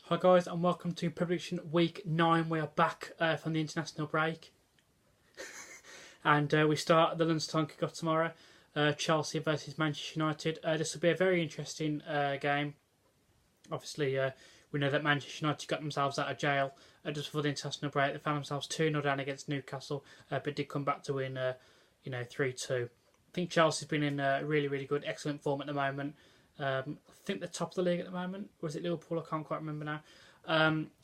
Hi guys and welcome to prediction week 9. We are back from the international break and we start the lunchtime kickoff tomorrow. Chelsea versus Manchester United. This will be a very interesting game. Obviously we know that Manchester United got themselves out of jail just before the international break. They found themselves 2-0 down against Newcastle but did come back to win 3-2. I think Chelsea's been in really good, excellent form at the moment. I think they're top of the league at the moment. Or is it Liverpool? I can't quite remember now.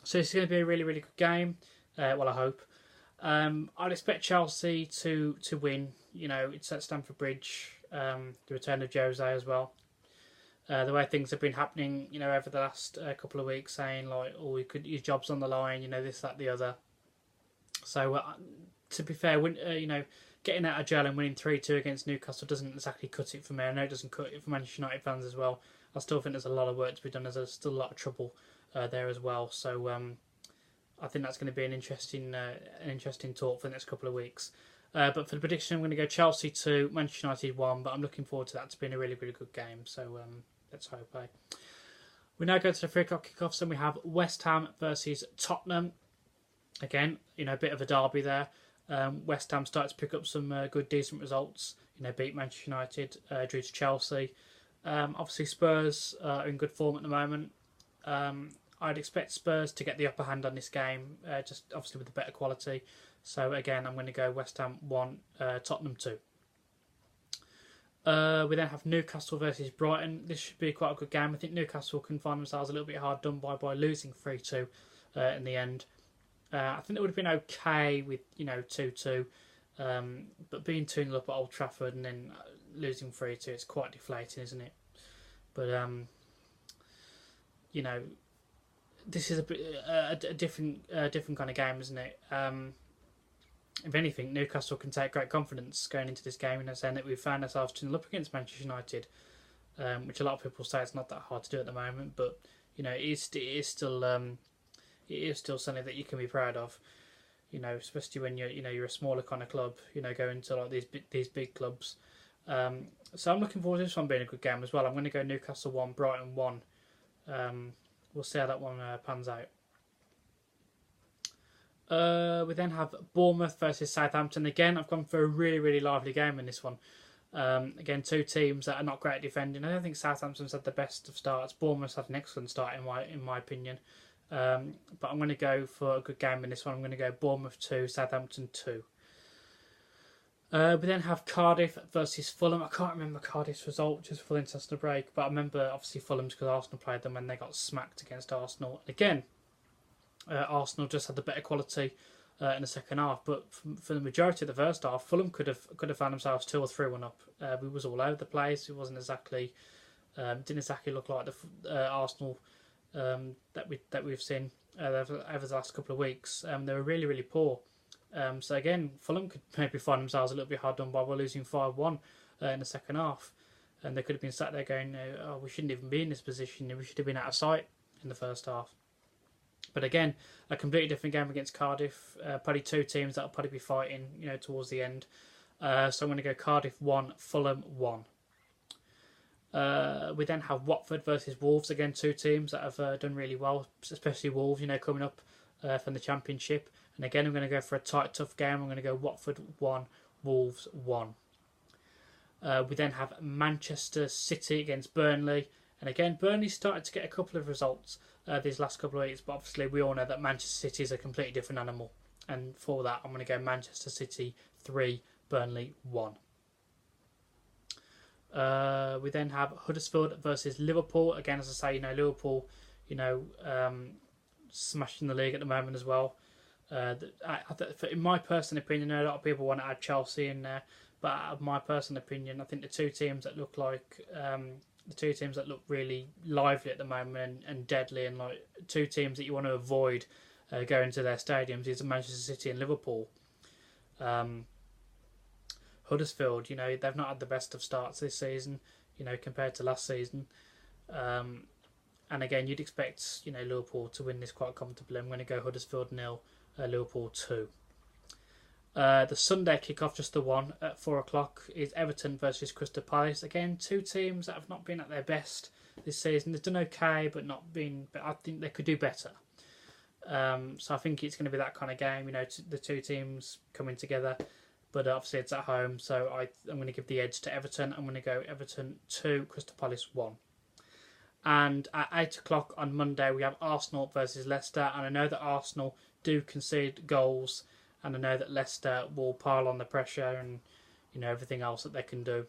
So it's going to be a really good game. Well, I hope. I'd expect Chelsea to win. You know, it's at Stamford Bridge. The return of Jose as well. The way things have been happening, over the last couple of weeks, saying like, "Oh, your job's on the line," this, that, the other. So, to be fair, getting out of jail and winning 3-2 against Newcastle doesn't exactly cut it for me. I know it doesn't cut it for Manchester United fans as well. I still think there's a lot of work to be done. There's still a lot of trouble there as well. So I think that's going to be an interesting talk for the next couple of weeks. But for the prediction, I'm going to go Chelsea 2, Manchester United 1. But I'm looking forward to that to being a really good game. So let's hope. We now go to the 3 o'clock kickoffs, and we have West Ham versus Tottenham. Again, a bit of a derby there. West Ham started to pick up some good, decent results. Beat Manchester United, drew to Chelsea. Obviously, Spurs are in good form at the moment. I'd expect Spurs to get the upper hand on this game, just obviously with the better quality. So again, I'm going to go West Ham 1, Tottenham 2. We then have Newcastle versus Brighton. This should be quite a good game. I think Newcastle can find themselves a little bit hard done by losing 3-2 in the end. I think it would have been okay with 2-2, but being 2-0 up at Old Trafford and then losing 3-2, it's quite deflating, isn't it? But this is a different kind of game, isn't it? If anything, Newcastle can take great confidence going into this game, saying that we've found ourselves 2-0 up against Manchester United, which a lot of people say it's not that hard to do at the moment, but it is still something that you can be proud of, especially when you're a smaller kind of club, going to like these big clubs. So I'm looking forward to this one being a good game as well. I'm going to go Newcastle 1, Brighton 1. We'll see how that one pans out. We then have Bournemouth versus Southampton. Again, I've gone for a really lively game in this one. Again, two teams that are not great at defending. I don't think Southampton's had the best of starts. Bournemouth's had an excellent start in my opinion. But I'm going to go for a good game in this one. I'm going to go Bournemouth 2, Southampton 2. We then have Cardiff versus Fulham. I can't remember Cardiff's result just before the international break, but I remember obviously Fulham's because Arsenal played them and they got smacked against Arsenal. Again, Arsenal just had the better quality in the second half, but for the majority of the first half, Fulham could have found themselves 2 or 3-1 up. We was all over the place. It wasn't exactly didn't exactly look like the Arsenal that we've seen over the last couple of weeks. They were really poor. So again, Fulham could maybe find themselves a little bit hard done by losing 5-1 in the second half, and they could have been sat there going, "Oh, we shouldn't even be in this position. We should have been out of sight in the first half." But again, a completely different game against Cardiff. Probably two teams that'll probably be fighting, towards the end. So I'm going to go Cardiff 1, Fulham 1. We then have Watford versus Wolves. Again, two teams that have done really well, especially Wolves, coming up from the Championship. And again, I'm going to go for a tight, tough game. I'm going to go Watford 1, Wolves 1. We then have Manchester City against Burnley. And again, Burnley started to get a couple of results these last couple of weeks. But obviously, we all know that Manchester City is a completely different animal. And for that, I'm going to go Manchester City 3, Burnley 1. We then have Huddersfield versus Liverpool. Again, as I say, Liverpool, smashing the league at the moment as well. In my personal opinion, a lot of people want to add Chelsea in there, but out of my personal opinion, I think the two teams that look really lively at the moment and deadly, and like two teams that you want to avoid going to their stadiums, is Manchester City and Liverpool. Huddersfield, they've not had the best of starts this season, compared to last season. And again, you'd expect, Liverpool to win this quite comfortably. I'm going to go Huddersfield 0, Liverpool 2. The Sunday kickoff, just the one, at 4 o'clock, is Everton versus Crystal Palace. Again, two teams that have not been at their best this season. They've done okay, but not been. But I think they could do better. So I think it's going to be that kind of game. The two teams coming together, but obviously it's at home. So I'm going to give the edge to Everton. I'm going to go Everton 2, Crystal Palace 1. And at 8 o'clock on Monday, we have Arsenal versus Leicester. And I know that Arsenal do concede goals, and I know that Leicester will pile on the pressure and everything else that they can do.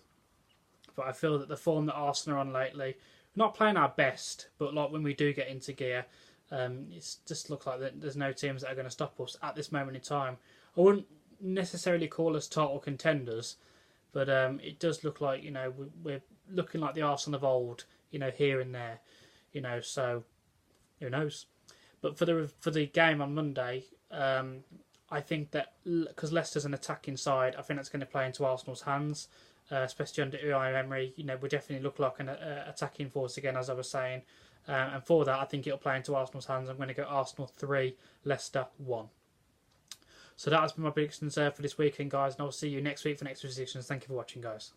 But I feel that the form that Arsenal are on lately, we're not playing our best, but like when we do get into gear, it just looks like there's no teams that are going to stop us at this moment in time. I wouldn't necessarily call us title contenders, but it does look like we're looking like the Arsenal of old, here and there, So who knows? But for the game on Monday, I think that because Leicester's an attacking side, I think that's going to play into Arsenal's hands, especially under Unai Emery. We definitely look like an attacking force again, as I was saying. And for that, I think it'll play into Arsenal's hands. I'm going to go Arsenal 3, Leicester 1. So that has been my predictions for this weekend, guys, and I'll see you next week for next predictions. Thank you for watching, guys.